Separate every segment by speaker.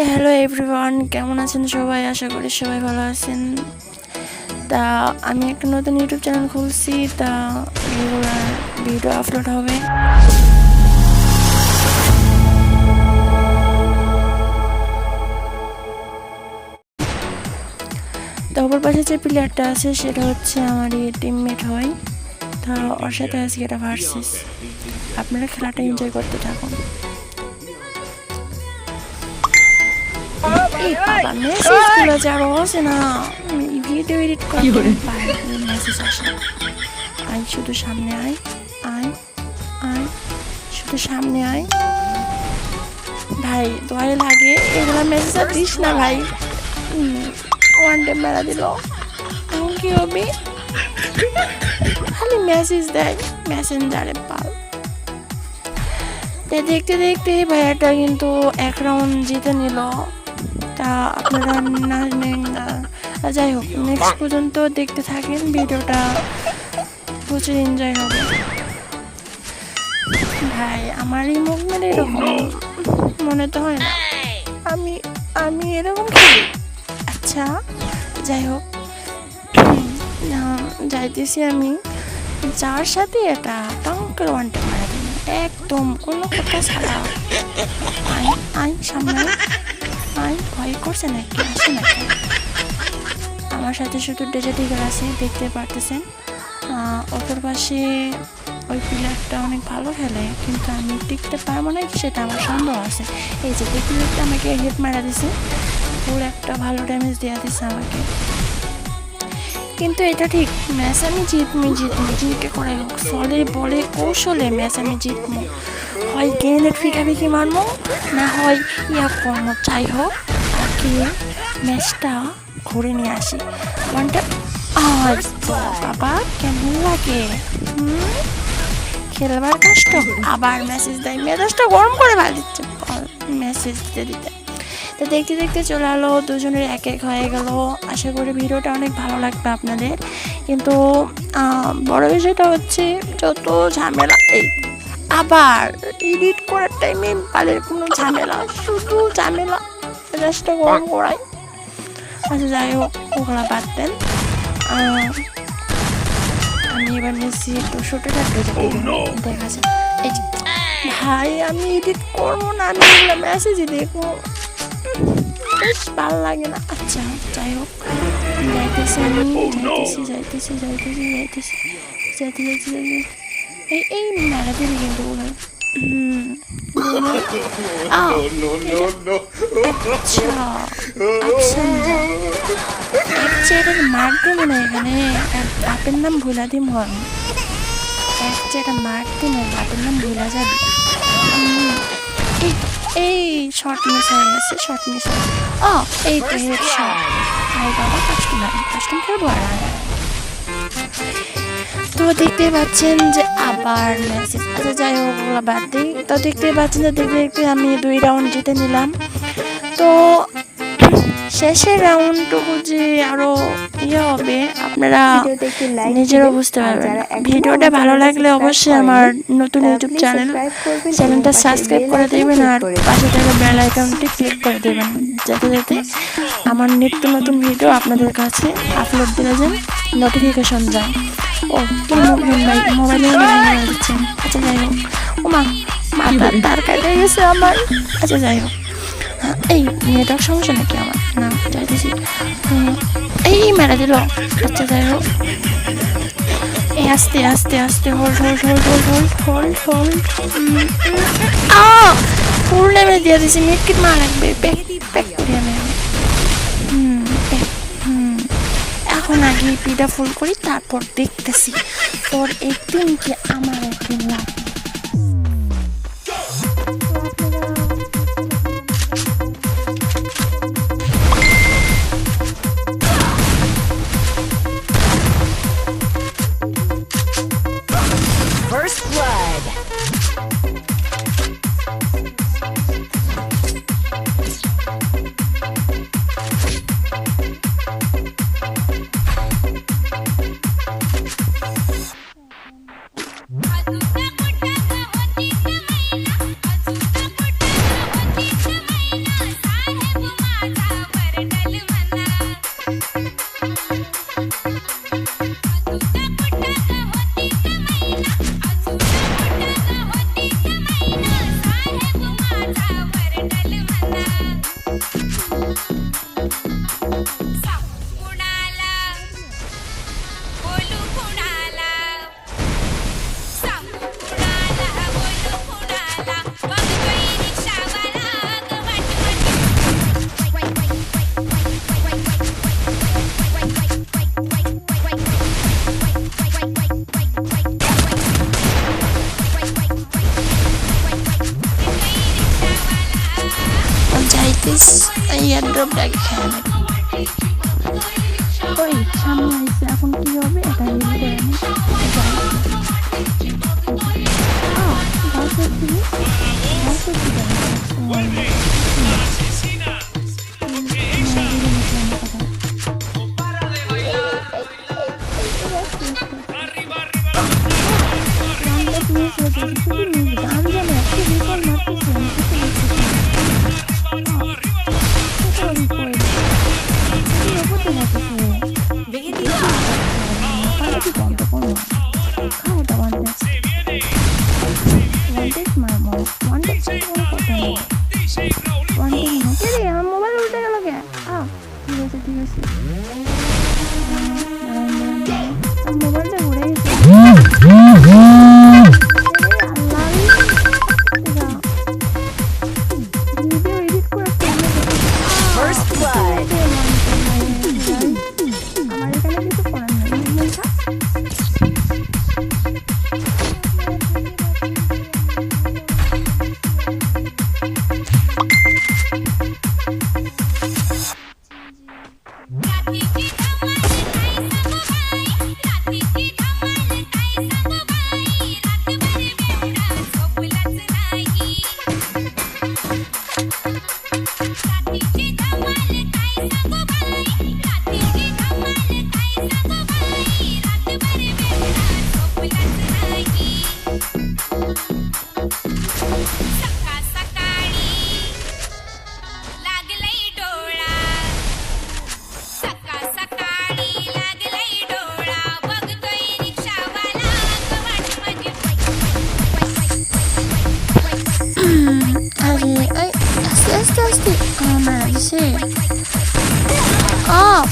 Speaker 1: Hello everyone, কেমন আছেন সবাই? আশা করি সবাই ভালো আছেন। তা আমি একটা নতুন ইউটিউব চ্যানেল খুলছি, তা রেগুলার ভিডিও আপলোড হবে। তো অপর পাশে যে প্লেয়ারটা আছে সেটা হচ্ছে আমারই টিমমেট হয়। তা ওর সাথে আজকে এটা ভার্সেস। আপনারা খেলাটা এনজয় করতে থাকুন। এই বাবা, মেসেজগুলো যারা আছে না, ভিডিও এডিট করে মেসেজ আসে। আয় শুধু সামনে আয়, আয় আয় শুধু সামনে আয়। ভাই দোয়ারে লাগে, এগুলো মেসেজ আর দিস না ভাই। ওয়ান টাইম মেরা দিল, এখন কি হবে? খালি মেসেজ দেয় মেসেঞ্জারে পাল। দেখতে দেখতে ভাইয়াটা কিন্তু এক রাউন্ড জিতে নিল। তা আপনারা না যাই হোক, নেক্সট পর্যন্ত দেখতে থাকেন, ভিডিওটা প্রচুর এনজয় হবে। ভাই আমার এই মুভমেন্ট এরকম মনে তো হয় না আমি এরকম খেলি। আচ্ছা যাই হোক, যাইতেছি আমি, যার সাথে এটা টঙ্কের ওয়ানটা মারা দিন, একদম কোনো কথা ছাড়া। আই সামনে আই, ভয় করছে নাকি? আসে নাকি? আমার সাথে শুধু ডেজার্টিগার আছে, দেখতে পারতেছেন। অপর পাশে ওই প্লেয়ারটা অনেক ভালো খেলে, কিন্তু আমি টিকতে পারবো না, সেটা আমার সন্দেহ আছে। এই যে দেখতে দেখতে আমাকে হেড মারা দিছে, পুরো একটা ভালো ড্যামেজ দেওয়া দিছে আমাকে। কিন্তু এটা ঠিক, ম্যাচ আমি জিতে করে হোক, ফলে বলে কৌশলে ম্যাচ আমি জিতবো। হয় গ্রেনেড ফিকাফিকি মারবো, না হয় ইয়া করবো, যাই হোক আর কি ম্যাচটা ঘুরে নিয়ে আসি। ওয়ানটা বাবা কেমন লাগে খেলবার কষ্ট, আবার মেসেজ দেয়, মেজাজটা গরম করে দিচ্ছে মেসেজ দিতে। তো দেখতে দেখতে চলে এলো, দুজনের এক এক হয়ে গেল। আশা করি ভিডিওটা অনেক ভালো লাগবে আপনাদের। কিন্তু বড় বিষয়টা হচ্ছে যত ঝামেলা, এই আবার এডিট করার টাইমে পালের কোনো ঝামেলা, শুধু ঝামেলা, মেজাজটা গরম করাই। আচ্ছা যাই হোক, ওগুলা বাদ দেন। আমি এবার নিচ্ছি 200 টাকা দেখা যায়। এই ভাই আমি এডিট করবো না, আমি এগুলো মেসেজই দেখবো, বেশ ভালো লাগে না। আচ্ছা যাই হোক, যাইতেছি আমি, যাইতেছি এই মেলা দিবি কিন্তু মার দেবো না এখানে, বাপের নাম ভুলা দিম হন, এক জায়গায় মার দিলে বাপের নাম ভুলা যাবে। এই শর্ট মিস হয়ে গেছে, এই তো হেড শট। আরে বাবা, কাস্টম খেলবো। আর তো দেখতে পাচ্ছেন যে আবার মেসেজ। আচ্ছা যাই হোক, ওগুলো বাদ দিই। তো দেখতে পাচ্ছেন যে দেখতে দেখতে আমি 2 রাউন্ড জিতে নিলাম। তো শেষের রাউন্ডটুকু যে আরো ইয়ে হবে, আপনারা নিজেরও বুঝতে পারবেন। ভিডিওটা ভালো লাগলে অবশ্যই আমার নতুন ইউটিউব চ্যানেলটা সাবস্ক্রাইব করে দেবেন, আর পাশে থাকা বেল আইকনটি ক্লিক করে দেবেন, যাতে আমার নিত্য নতুন ভিডিও আপনাদের কাছে আপলোড দিলে যেন নোটিফিকেশন যায়। ও কি মোবাইলে দিচ্ছেন। আচ্ছা যাই হোক, মাথার তার কেটে গেছে আমার। আচ্ছা যাই হোক, এই নেটওয়ার্ক সমস্যা নাকি আমার? না যাইতেছি, এই মেরা দিল। আচ্ছা যাই হোক, এই আস্তে আস্তে আস্তে হোল্ড ফুল ড্যামেজ দিয়ে দিছি, মিটকিট মা লাগবে, প্যাক করি আমি। এখন আগে পিটা ফুল করি, তারপর দেখতেছি তোর একদিন কি আমার একদিন লাগবে।
Speaker 2: First blood. I
Speaker 1: আইতিস এয়ারড্রপ ডাকে খেয়ে নেবে। ওই সামনে আইসে, এখন কি হবে এটা রিভিউ করে নি। গাছের দিকে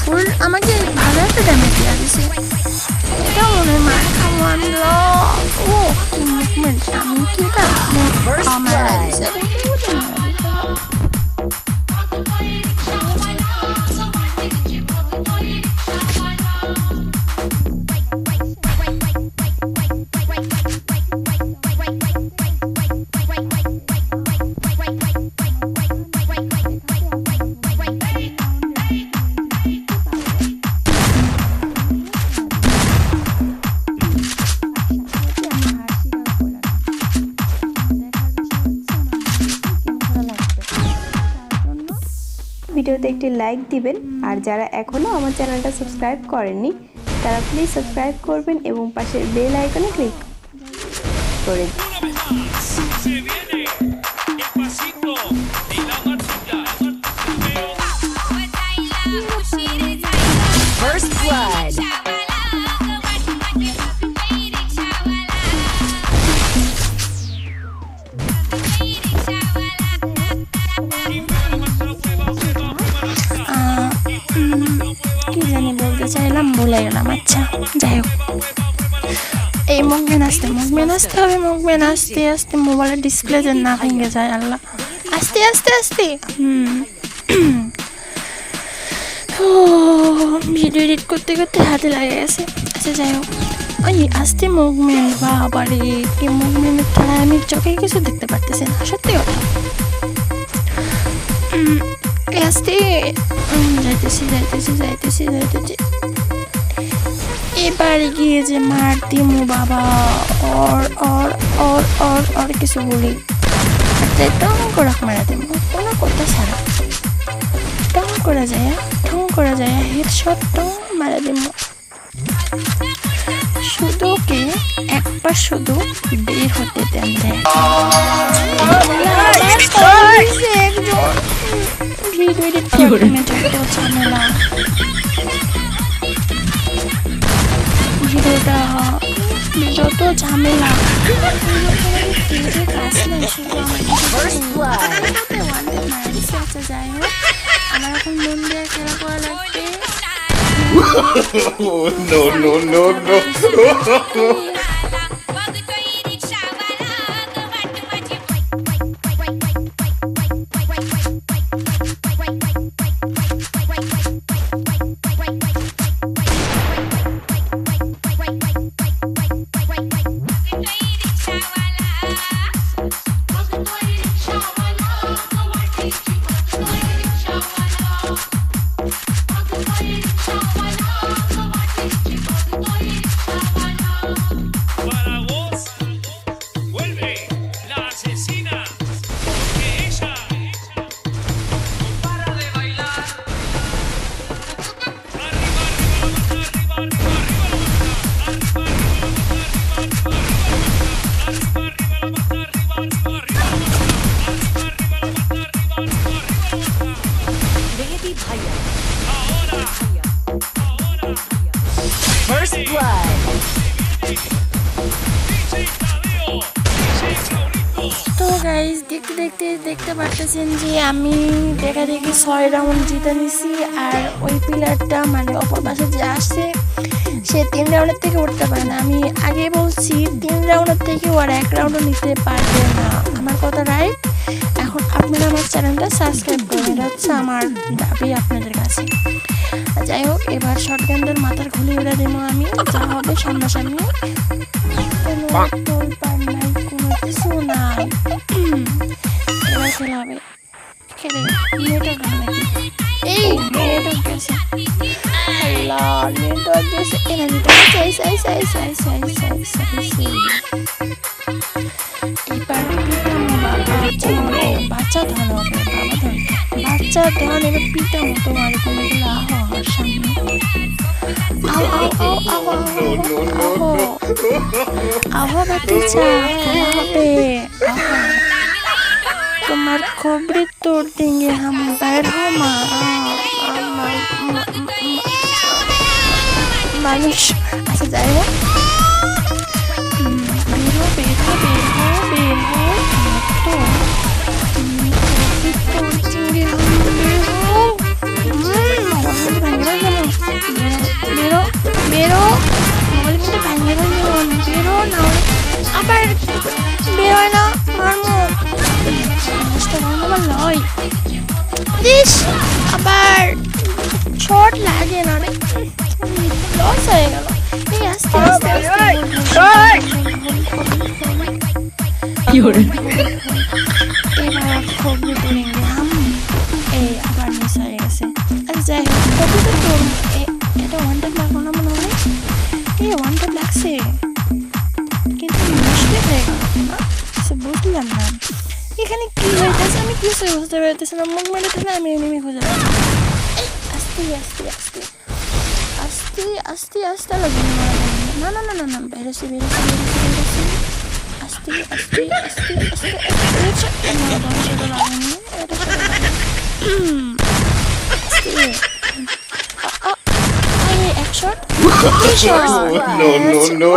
Speaker 1: ফুল আমাকে ভালো একটা ড্যামেজ দেওয়া দিছে। এটা মনে হয় মার খাবো আমি। ও কি মুভমেন্ট, আমি কি এটা মারা দিছে।
Speaker 2: ভিডিওতে একটি লাইক দিবেন, আর যারা এখনও আমার চ্যানেলটা সাবস্ক্রাইব করেননি তারা প্লিজ সাবস্ক্রাইব করবেন এবং পাশের বেল আইকনে ক্লিক করে দিন।
Speaker 3: First blood.
Speaker 1: কি জানি বলতে চাইলাম, ভুলে গেলাম। আচ্ছা যাই হোক, এই মুভমেন্ট আসতে হবে। মুভমেন্ট আসতে আসতে মোবাইলের ডিসপ্লেতে না ভেঙে যায়। আল্লাহ, আস্তে আস্তে আস্তে। ভিডিও এডিট করতে করতে হাতে লাগে গেছে। আচ্ছা যাই হোক, ওই আস্তে মুভমেন্ট, বাবারে এই মুভমেন্টের ঠায় আমি চোখে কিছু দেখতে পারতেছি না, সত্যি কথা। আস্তে যাইতেছি। এবার গিয়ে যে মার দিমু বাবা, আর কিছু বলি টং করে মারা দিমু, কোনো কথা ছাড়া টং করা যায় হেডশট টং মারা দিমু। শুধু কি একবার শুধু বের হতে দেন। ভিডিও এডিট করে যত ঝামেলা, ভিডিওটা যত ঝামেলা। যাই হোক, আমার এখন মন দিয়ে খেলা করা লাগবে। তো গাইস দেখতে পারতেছেন যে আমি দেখি 6 রাউন্ড জিতে নিছি। আর ওই প্লেয়ারটা মানে অপর পাশে যে আসছে সে 3 রাউন্ডের থেকে উঠতে পারে না। আমি আগে বলছি 3 রাউন্ডের থেকে আর 1 রাউন্ডও নিতে পারবে না, আমার কথা রাইট? এখন আপনারা আমার চ্যানেলটা সাবস্ক্রাইব করুন, এটা হচ্ছে আমার দাবি আপনাদের কাছে। যাই হোক, এবার শটগানদের মাথার খুলি উড়ে দেবো আমি, যা হবে সামনাসামনি। কোনো তোলপাড় নাই, কোনো কিছু নাই। এবার খেলা হবে, খেলে নেটওয়ার্ক নাকি এই নেটওয়ার্ক গেছে, আল্লাহ নেটওয়ার্ক গেছে। এনামিটা এবার বাচ্চা ধন হবে, বাচ্চা ধন এবার পিটা মতো মারি করে গেলে আমার সামনে। আহো বাচ্চা খেলা হবে, তোমার খবরে তোর দেंगे हम, बैर हो মানুষ। আচ্ছা যাই হোক, বের হো তো বেরো আবার বেরোয় না, মারমো লয় দিস, আবার শর্ট লাগে না রে, লস হয়ে গেল। এই আস্তে আস্তে এবার খুব এই আবার মিস হয়ে গেছে। আচ্ছা যাই হোক, এটা ওয়ান টাইম লাগলো না মনে হয়, এই ওয়ান টাইম লাগছে কিন্তু মুশকিল হয়ে গেল না, বুঝলাম না এখানে কি হইতেছে, আমি কিছু বুঝতে পারতেছি না। মুখ মেরেতেছে, আমি এনিমি খুঁজে পাচ্ছি আস্তে লাগে না বেরোছি আস্তে এক শট
Speaker 4: No.